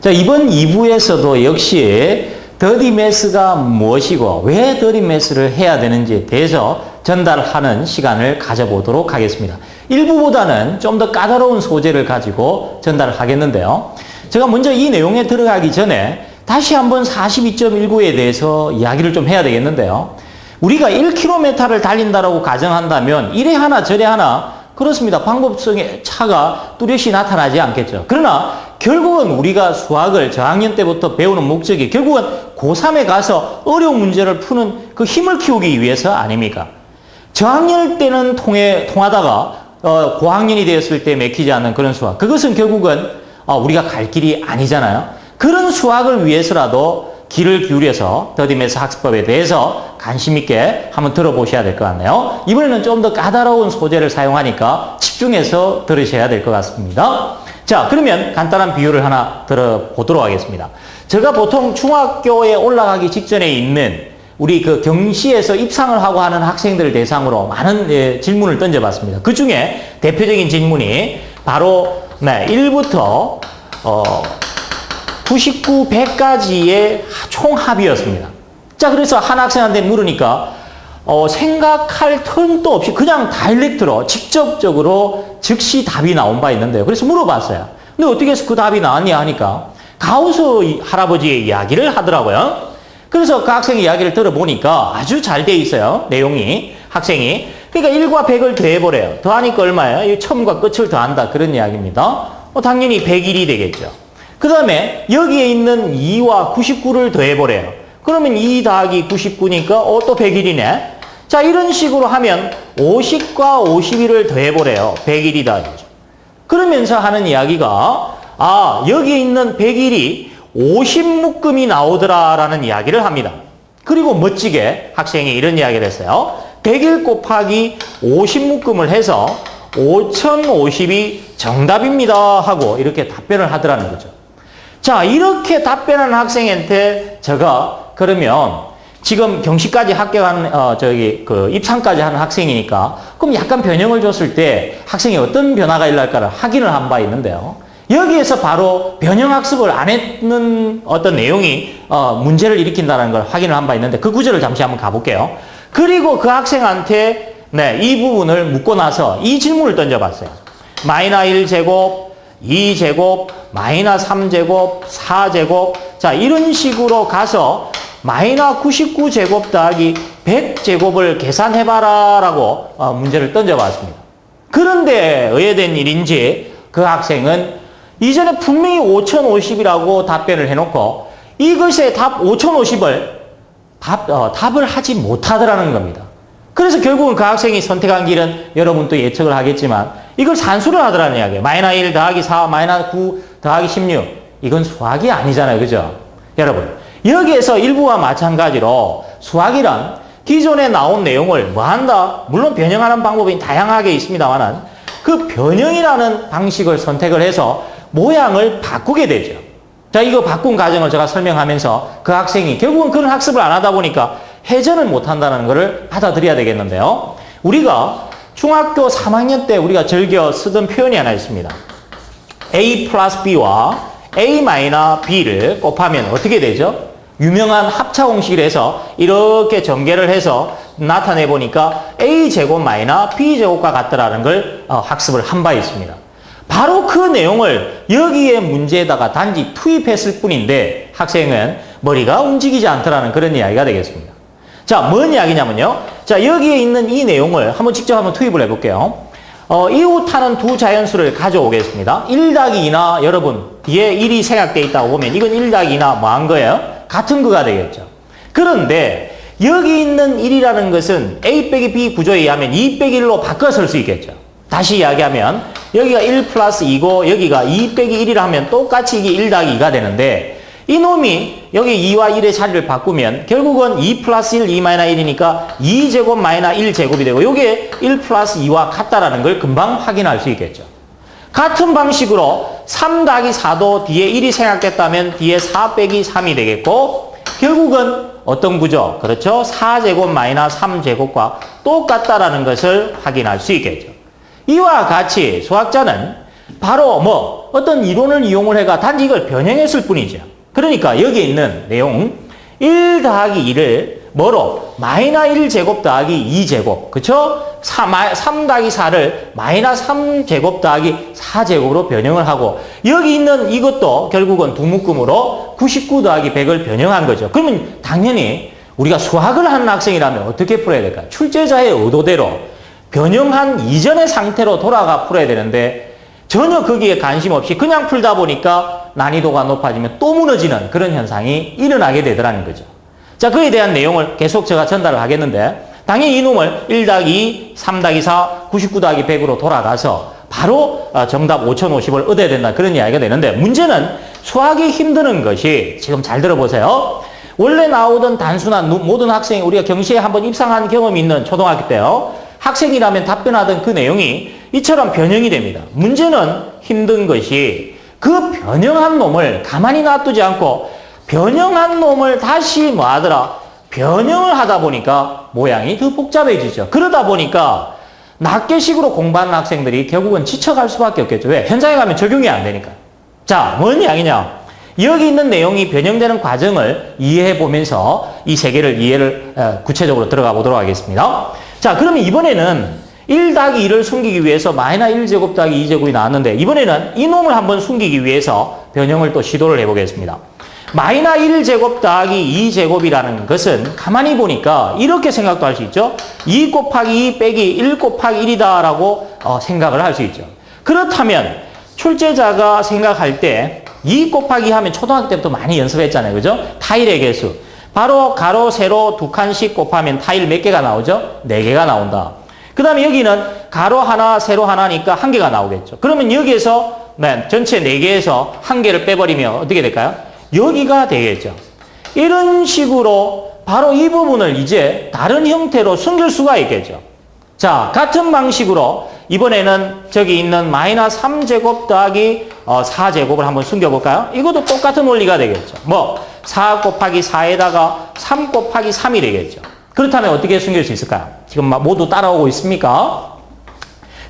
자, 이번 2부에서도 역시 더디매스가 무엇이고 왜 더디매스를 해야 되는지에 대해서 전달하는 시간을 가져보도록 하겠습니다. 1부보다는 좀 더 까다로운 소재를 가지고 전달을 하겠는데요. 제가 먼저 이 내용에 들어가기 전에 다시 한번 42.19에 대해서 이야기를 좀 해야 되겠는데요. 우리가 1km를 달린다라고 가정한다면 이래 하나 저래 하나 그렇습니다. 방법성의 차가 뚜렷이 나타나지 않겠죠. 그러나 결국은 우리가 수학을 저학년 때부터 배우는 목적이 결국은 고3에 가서 어려운 문제를 푸는 그 힘을 키우기 위해서 아닙니까? 저학년 때는 통하다가 고학년이 되었을 때 맥히지 않는 그런 수학. 그것은 결국은 우리가 갈 길이 아니잖아요. 그런 수학을 위해서라도 귀를 기울여서 더디매스 학습법에 대해서 관심 있게 한번 들어보셔야 될 것 같네요. 이번에는 좀 더 까다로운 소재를 사용하니까 집중해서 들으셔야 될 것 같습니다. 자, 그러면 간단한 비유를 하나 들어보도록 하겠습니다. 제가 보통 중학교에 올라가기 직전에 있는 우리 그 경시에서 입상을 하고 하는 학생들을 대상으로 많은 질문을 던져봤습니다. 그 중에 대표적인 질문이 바로 1부터 99, 100까지의 총합이었습니다. 자, 그래서 한 학생한테 물으니까 생각할 틈도 없이 그냥 다이렉트로 직접적으로 즉시 답이 나온 바 있는데요. 그래서 물어봤어요. 근데 어떻게 해서 그 답이 나왔냐 하니까 가우스 할아버지의 이야기를 하더라고요. 그래서 그 학생의 이야기를 들어보니까 아주 잘 돼 있어요. 내용이. 학생이. 그러니까 1과 100을 더해버려요. 더하니까 얼마예요? 이 처음과 끝을 더한다. 그런 이야기입니다. 당연히 101이 되겠죠. 그 다음에 여기에 있는 2와 99를 더해버려요. 그러면 2 더하기 99니까 또 101이네. 자, 이런 식으로 하면 50과 51을 더해보래요. 101이다. 그러면서 하는 이야기가 여기에 있는 101이 50묶음이 나오더라라는 이야기를 합니다. 그리고 멋지게 학생이 이런 이야기를 했어요. 101 곱하기 50묶음을 해서 5050이 정답입니다 하고 이렇게 답변을 하더라는 거죠. 자, 이렇게 답변하는 학생한테 제가 그러면 지금 경시까지 합격하는 입상까지 하는 학생이니까 그럼 약간 변형을 줬을 때 학생이 어떤 변화가 일어날까를 확인을 한 바 있는데요. 여기에서 바로 변형 학습을 안 했는 어떤 내용이 문제를 일으킨다는 걸 확인을 한 바 있는데 그 구절을 잠시 한번 가볼게요. 그리고 그 학생한테 이 부분을 묻고 나서 이 질문을 던져봤어요. 마이너 1제곱, 2제곱, 마이너 3제곱, 4제곱. 자, 이런 식으로 가서 마이너 99제곱 더하기 100제곱을 계산해봐라 라고 문제를 던져봤습니다. 그런데 의외된 일인지 그 학생은 이전에 분명히 5050이라고 답변을 해놓고 이것의 답 5050을 답을 하지 못하더라는 겁니다. 그래서 결국은 그 학생이 선택한 길은 여러분도 예측을 하겠지만 이걸 산수를 하더라는 이야기예요. 마이너 1 더하기 4, 마이너 9 더하기 16. 이건 수학이 아니잖아요. 그죠? 여러분, 여기에서 일부와 마찬가지로 수학이란 기존에 나온 내용을 뭐한다? 물론 변형하는 방법이 다양하게 있습니다만 그 변형이라는 방식을 선택을 해서 모양을 바꾸게 되죠. 자, 이거 바꾼 과정을 제가 설명하면서 그 학생이 결국은 그런 학습을 안 하다 보니까 회전을 못 한다는 것을 받아들여야 되겠는데요. 우리가 중학교 3학년 때 우리가 즐겨 쓰던 표현이 하나 있습니다. A 플러스 B와 A 마이너 B를 곱하면 어떻게 되죠? 유명한 합차 공식을 해서 이렇게 전개를 해서 나타내 보니까 A제곱 마이너 B제곱과 같더라는 걸 학습을 한 바 있습니다. 바로 그 내용을 여기에 문제에다가 단지 투입했을 뿐인데 학생은 머리가 움직이지 않더라는 그런 이야기가 되겠습니다. 자, 뭔 이야기냐면요. 자, 여기에 있는 이 내용을 직접 한번 투입을 해볼게요. 이웃하는 두 자연수를 가져오겠습니다. 1 더하기 2나 여러분 뒤에 1이 생략되어 있다고 보면 이건 1 더하기 2나 뭐 한 거예요? 같은 거가 되겠죠. 그런데 여기 있는 1이라는 것은 A 빼기 B 구조에 의하면 2 빼기 1로 바꿔 쓸 수 있겠죠. 다시 이야기하면 여기가 1 플러스 2고 여기가 2 빼기 1이라 하면 똑같이 이게 1 더하기 2가 되는데 이놈이 여기 2와 1의 자리를 바꾸면 결국은 2 플러스 1, 2 마이너 1이니까 2제곱 마이너 1제곱이 되고 이게 1 플러스 2와 같다라는 걸 금방 확인할 수 있겠죠. 같은 방식으로 3 더하기 4도 뒤에 1이 생략됐다면 뒤에 4 빼기 3이 되겠고 결국은 어떤 구조? 그렇죠? 4제곱 마이너 3제곱과 똑같다라는 것을 확인할 수 있겠죠. 이와 같이 수학자는 바로 뭐 어떤 이론을 이용을 해가 단지 이걸 변형했을 뿐이죠. 그러니까 여기에 있는 내용 1 더하기 2를 뭐로? 마이너스 1제곱 더하기 2제곱. 그쵸? 3 더하기 4를 마이너스 3제곱 더하기 4제곱으로 변형을 하고 여기 있는 이것도 결국은 두 묶음으로 99 더하기 100을 변형한 거죠. 그러면 당연히 우리가 수학을 하는 학생이라면 어떻게 풀어야 될까요? 출제자의 의도대로 변형한 이전의 상태로 돌아가 풀어야 되는데 전혀 거기에 관심 없이 그냥 풀다 보니까 난이도가 높아지면 또 무너지는 그런 현상이 일어나게 되더라는 거죠. 자, 그에 대한 내용을 계속 제가 전달을 하겠는데 당연히 이놈을 1 더하기 2, 3 더하기 4, 99 더하기 100으로 돌아가서 바로 정답 5050을 얻어야 된다 그런 이야기가 되는데 문제는 수학이 힘드는 것이 지금 잘 들어보세요. 원래 나오던 단순한 모든 학생이 우리가 경시에 한번 입상한 경험이 있는 초등학교 때요. 학생이라면 답변하던 그 내용이 이처럼 변형이 됩니다. 문제는 힘든 것이 그 변형한 놈을 가만히 놔두지 않고 변형한 놈을 다시 뭐 하더라? 변형을 하다 보니까 모양이 더 복잡해지죠. 그러다 보니까 낱개식으로 공부하는 학생들이 결국은 지쳐갈 수밖에 없겠죠. 왜? 현장에 가면 적용이 안 되니까. 자, 뭔 이야기냐? 여기 있는 내용이 변형되는 과정을 이해해 보면서 이 세 개를 이해를 구체적으로 들어가 보도록 하겠습니다. 자, 그러면 이번에는 1 더하기 2를 숨기기 위해서 마이너스 1제곱 더하기 2제곱이 나왔는데 이번에는 이놈을 한번 숨기기 위해서 변형을 또 시도를 해보겠습니다. 마이너스 1제곱 더하기 2제곱이라는 것은 가만히 보니까 이렇게 생각도 할 수 있죠. 2 곱하기 2 빼기 1 곱하기 1이다라고 생각을 할 수 있죠. 그렇다면 출제자가 생각할 때 2 곱하기 하면 초등학교 때부터 많이 연습했잖아요. 그죠? 타일의 개수. 바로 가로, 세로 두 칸씩 곱하면 타일 몇 개가 나오죠? 4개가 나온다. 그 다음에 여기는 가로 하나, 세로 하나니까 1개가 나오겠죠. 그러면 여기에서 전체 4개에서 1개를 빼버리면 어떻게 될까요? 여기가 되겠죠. 이런 식으로 바로 이 부분을 이제 다른 형태로 숨길 수가 있겠죠. 자, 같은 방식으로 이번에는 저기 있는 마이너스 3제곱 더하기 4제곱을 한번 숨겨볼까요? 이것도 똑같은 원리가 되겠죠. 뭐 4 곱하기 4에다가 3 곱하기 3이 되겠죠. 그렇다면 어떻게 숨길 수 있을까요? 지금 모두 따라오고 있습니까?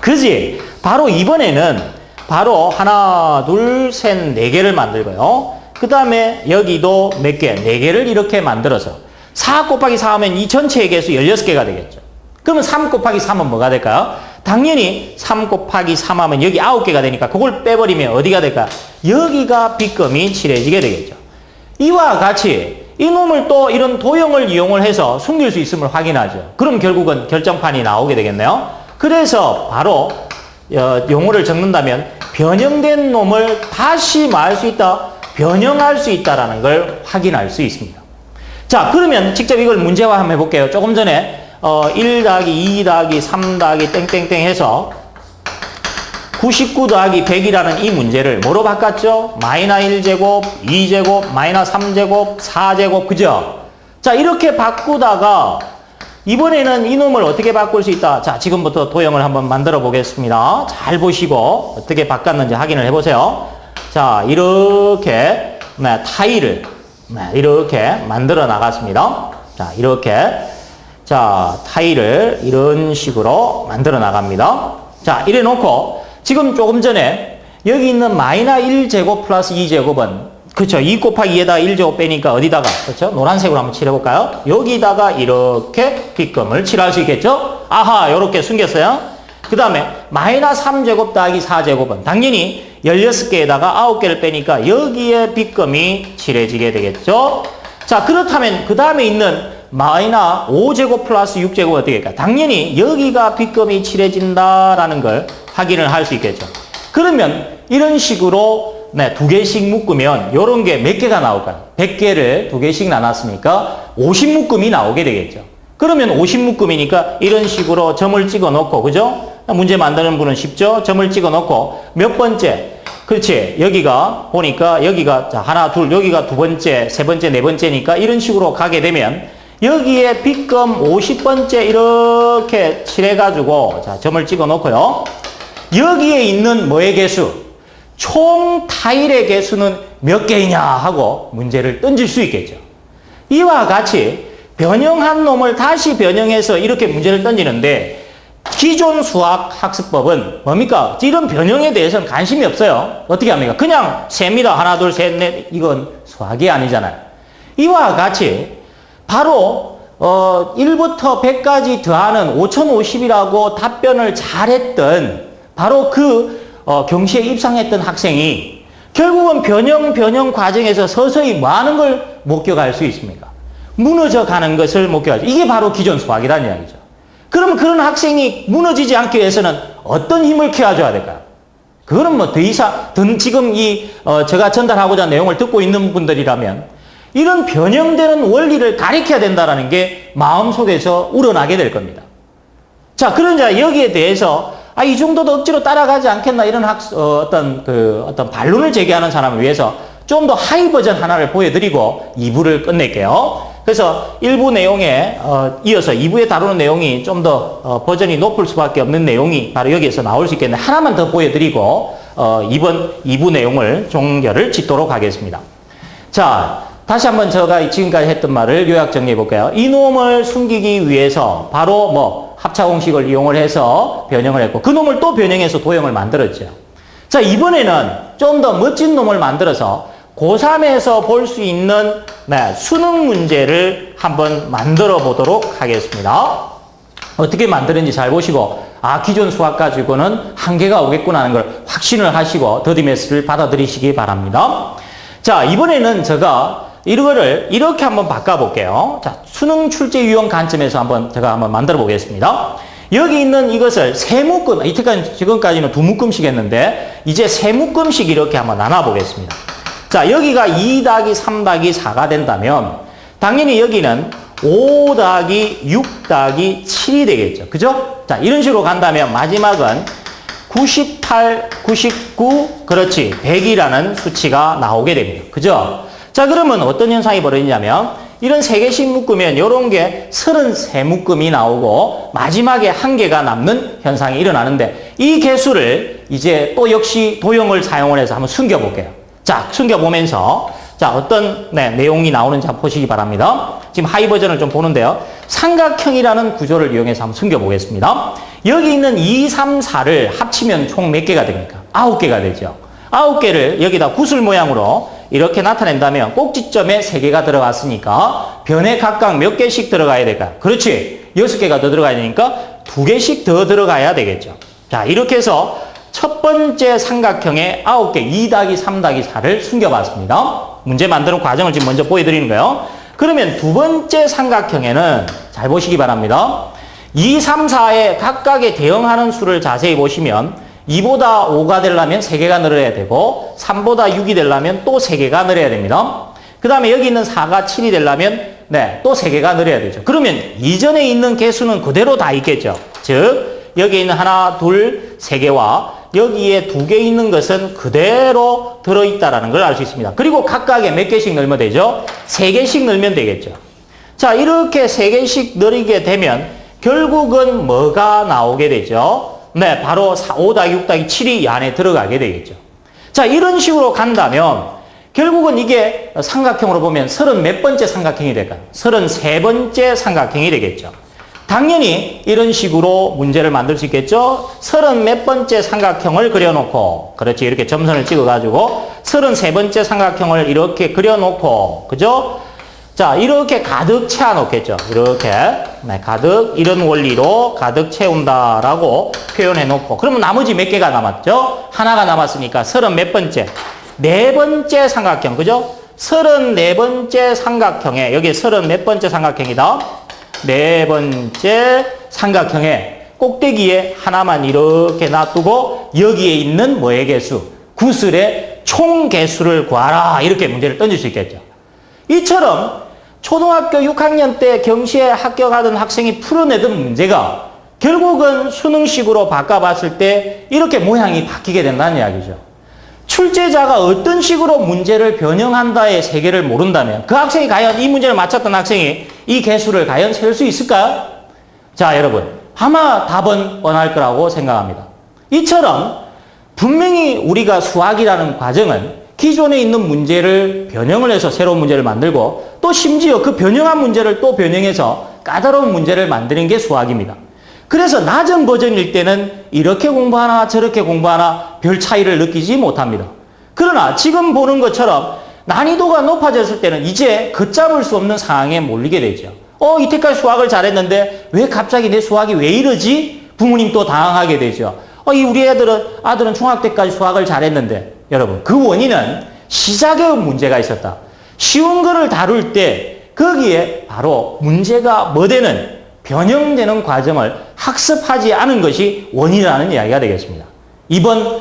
그지? 바로 이번에는 바로 하나, 둘, 셋, 4개를 만들고요. 그 다음에 여기도 몇 개? 4개를 이렇게 만들어서 4 곱하기 4 하면 이 전체의 개수 16개가 되겠죠. 그러면 3 곱하기 3은 뭐가 될까요? 당연히 3 곱하기 3 하면 여기 9개가 되니까 그걸 빼버리면 어디가 될까요? 여기가 빗금이 칠해지게 되겠죠. 이와 같이 이놈을 또 이런 도형을 이용을 해서 숨길 수 있음을 확인하죠. 그럼 결국은 결정판이 나오게 되겠네요. 그래서 바로 용어를 적는다면 변형된 놈을 다시 뭐 할 수 있다? 변형할 수 있다는 걸 확인할 수 있습니다. 자, 그러면 직접 이걸 문제화 한번 해볼게요. 조금 전에 1 더하기 2 더하기 3 더하기 땡땡땡 해서 99 더하기 100이라는 이 문제를 뭐로 바꿨죠? 마이너스 1제곱, 2제곱, 마이너스 3제곱, 4제곱, 그죠? 자, 이렇게 바꾸다가 이번에는 이놈을 어떻게 바꿀 수 있다? 자, 지금부터 도형을 한번 만들어 보겠습니다. 잘 보시고 어떻게 바꿨는지 확인을 해보세요. 자, 이렇게 타일을 이렇게 만들어 나갔습니다. 자, 이렇게 자, 타일을 이런 식으로 만들어 나갑니다. 자, 이래 놓고 지금 조금 전에 여기 있는 마이너스 1제곱 플러스 2제곱은 그렇죠. 2 곱하기 2에다 1제곱 빼니까 어디다가 그렇죠? 노란색으로 한번 칠해볼까요? 여기다가 이렇게 빗금을 칠할 수 있겠죠? 아하, 이렇게 숨겼어요. 그 다음에 마이너스 3제곱 더하기 4제곱은 당연히 16개에다가 9개를 빼니까 여기에 빗금이 칠해지게 되겠죠? 자, 그렇다면 그 다음에 있는 마이너스 5제곱 플러스 6제곱은 어떻게 될까요? 당연히 여기가 빗금이 칠해진다라는 걸 확인을 할 수 있겠죠. 그러면 이런 식으로 2개씩 묶으면 이런 게 몇 개가 나올까요? 100개를 2개씩 나눴으니까 50묶음이 나오게 되겠죠. 그러면 50묶음이니까 이런 식으로 점을 찍어 놓고, 그죠? 문제 만드는 분은 쉽죠? 점을 찍어 놓고 몇 번째? 그렇지. 여기가 보니까 여기가 자, 하나, 둘, 여기가 두 번째, 세 번째, 네 번째니까 이런 식으로 가게 되면 여기에 빗금 50번째 이렇게 칠해가지고 자, 점을 찍어 놓고요. 여기에 있는 뭐의 개수? 총 타일의 개수는 몇 개이냐 하고 문제를 던질 수 있겠죠. 이와 같이 변형한 놈을 다시 변형해서 이렇게 문제를 던지는데 기존 수학 학습법은 뭡니까? 이런 변형에 대해서는 관심이 없어요. 어떻게 합니까? 그냥 셉니다. 하나, 둘, 셋, 넷. 이건 수학이 아니잖아요. 이와 같이 바로 1부터 100까지 더하는 5050이라고 답변을 잘했던 바로 그 경시에 입상했던 학생이 결국은 변형 과정에서 서서히 뭐 하는 걸 목격할 수 있습니까? 무너져 가는 것을 목격하죠. 이게 바로 기존 수학이라는 이야기죠. 그럼 그런 학생이 무너지지 않기 위해서는 어떤 힘을 키워줘야 될까요? 그거는 뭐 더 이상, 지금 제가 전달하고자 하는 내용을 듣고 있는 분들이라면 이런 변형되는 원리를 가르쳐야 된다는 게 마음속에서 우러나게 될 겁니다. 자, 그러자 여기에 대해서 이 정도도 억지로 따라가지 않겠나 이런 어떤 반론을 제기하는 사람을 위해서 좀 더 하이 버전 하나를 보여드리고 2부를 끝낼게요. 그래서 1부 내용에 이어서 2부에 다루는 내용이 좀 더 버전이 높을 수밖에 없는 내용이 바로 여기에서 나올 수 있겠는데 하나만 더 보여드리고 2부 내용을 종결을 짓도록 하겠습니다. 자, 다시 한번 제가 지금까지 했던 말을 요약 정리해 볼게요. 이놈을 숨기기 위해서 바로 합차공식을 이용을 해서 변형을 했고 그 놈을 또 변형해서 도형을 만들었죠. 자, 이번에는 좀 더 멋진 놈을 만들어서 고3에서 볼 수 있는 수능 문제를 한번 만들어 보도록 하겠습니다. 어떻게 만드는지 잘 보시고 기존 수학 가지고는 한계가 오겠구나 하는 걸 확신을 하시고 더디메스를 받아들이시기 바랍니다. 자, 이번에는 제가 이거를 이렇게 한번 바꿔볼게요. 자, 수능 출제 유형 관점에서 제가 한번 만들어 보겠습니다. 여기 있는 이것을 세 묶음, 지금까지는 두 묶음씩 했는데 이제 세 묶음씩 이렇게 한번 나눠 보겠습니다. 자, 여기가 2 더하기 3 더하기 4가 된다면 당연히 여기는 5 더하기 6 더하기 7이 되겠죠. 그죠? 자, 이런 식으로 간다면 마지막은 98, 99, 그렇지, 100이라는 수치가 나오게 됩니다. 그죠? 자, 그러면 어떤 현상이 벌어지냐면 이런 3개씩 묶으면 이런 게 33묶음이 나오고 마지막에 한 개가 남는 현상이 일어나는데 이 개수를 이제 또 역시 도형을 사용을 해서 한번 숨겨볼게요. 자, 숨겨보면서 자, 어떤 내용이 나오는지 한번 보시기 바랍니다. 지금 하이 버전을 좀 보는데요. 삼각형이라는 구조를 이용해서 한번 숨겨보겠습니다. 여기 있는 2, 3, 4를 합치면 총 몇 개가 됩니까? 9개가 되죠. 9개를 여기다 구슬 모양으로 이렇게 나타낸다면 꼭지점에 3개가 들어갔으니까 변에 각각 몇 개씩 들어가야 될까요? 그렇지. 6개가 더 들어가야 되니까 2개씩 더 들어가야 되겠죠. 자, 이렇게 해서 첫 번째 삼각형에 9개, 2 더하기 3 더하기 4를 숨겨봤습니다. 문제 만드는 과정을 지금 먼저 보여드리는 거예요. 그러면 두 번째 삼각형에는 잘 보시기 바랍니다. 2, 3, 4에 각각에 대응하는 수를 자세히 보시면 2보다 5가 되려면 3개가 늘어야 되고 3보다 6이 되려면 또 3개가 늘어야 됩니다. 그 다음에 여기 있는 4가 7이 되려면 또 3개가 늘어야 되죠. 그러면 이전에 있는 개수는 그대로 다 있겠죠. 즉 여기 있는 하나, 둘, 3개와 여기에 2개 있는 것은 그대로 들어있다는 걸 알 수 있습니다. 그리고 각각에 몇 개씩 넣으면 되죠? 3개씩 넣으면 되겠죠. 자, 이렇게 3개씩 넣게 되면 결국은 뭐가 나오게 되죠? 바로 5 더하기 6 더하기 7이 이 안에 들어가게 되겠죠. 자, 이런 식으로 간다면 결국은 이게 삼각형으로 보면 30몇 번째 삼각형이 될까요? 33번째 삼각형이 되겠죠. 당연히 이런 식으로 문제를 만들 수 있겠죠. 30몇 번째 삼각형을 그려놓고, 그렇지, 이렇게 점선을 찍어가지고 33번째 삼각형을 이렇게 그려놓고, 그죠? 자, 이렇게 가득 채워놓겠죠. 이렇게 가득, 이런 원리로 가득 채운다라고 표현해놓고, 그러면 나머지 몇 개가 남았죠? 하나가 남았으니까 30몇 번째, 4번째 삼각형, 그죠? 34번째 삼각형에, 여기 30몇 번째 삼각형이다. 4번째 삼각형의 꼭대기에 하나만 이렇게 놔두고 여기에 있는 뭐의 개수? 구슬의 총 개수를 구하라. 이렇게 문제를 던질 수 있겠죠. 이처럼 초등학교 6학년 때 경시에 합격하던 학생이 풀어내던 문제가 결국은 수능식으로 바꿔봤을 때 이렇게 모양이 바뀌게 된다는 이야기죠. 출제자가 어떤 식으로 문제를 변형한다의 세계를 모른다면 그 학생이 과연 이 문제를 맞췄던 학생이 이 개수를 과연 세울 수 있을까요? 자, 여러분, 아마 답은 뻔할 거라고 생각합니다. 이처럼 분명히 우리가 수학이라는 과정은 기존에 있는 문제를 변형을 해서 새로운 문제를 만들고 또 심지어 그 변형한 문제를 또 변형해서 까다로운 문제를 만드는 게 수학입니다. 그래서 낮은 버전일 때는 이렇게 공부하나 저렇게 공부하나 별 차이를 느끼지 못합니다. 그러나 지금 보는 것처럼 난이도가 높아졌을 때는 이제 걷잡을 수 없는 상황에 몰리게 되죠. 이때까지 수학을 잘했는데 왜 갑자기 내 수학이 왜 이러지? 부모님 또 당황하게 되죠. 우리 아들은 중학교 때까지 수학을 잘했는데, 여러분, 그 원인은 시작에 문제가 있었다. 쉬운 거를 다룰 때 거기에 바로 문제가 뭐 되는, 변형되는 과정을 학습하지 않은 것이 원인이라는 이야기가 되겠습니다. 이번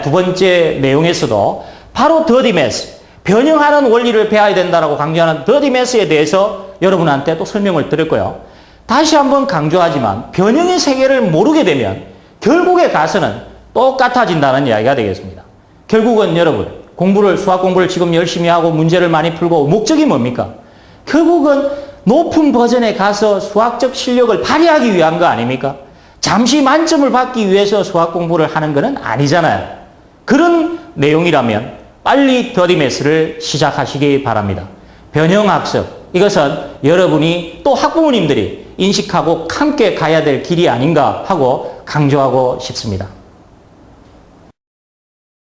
두 번째 내용에서도 바로 더디 매스, 변형하는 원리를 배워야 된다고 강조하는 더디 매스에 대해서 여러분한테 또 설명을 드렸고요. 다시 한번 강조하지만 변형의 세계를 모르게 되면 결국에 가서는 똑같아진다는 이야기가 되겠습니다. 결국은 여러분, 수학 공부를 지금 열심히 하고 문제를 많이 풀고 목적이 뭡니까? 결국은 높은 버전에 가서 수학적 실력을 발휘하기 위한 거 아닙니까? 잠시 만점을 받기 위해서 수학 공부를 하는 것은 아니잖아요. 그런 내용이라면 빨리 더디 매스를 시작하시기 바랍니다. 변형학습, 이것은 여러분이 또 학부모님들이 인식하고 함께 가야 될 길이 아닌가 하고 강조하고 싶습니다.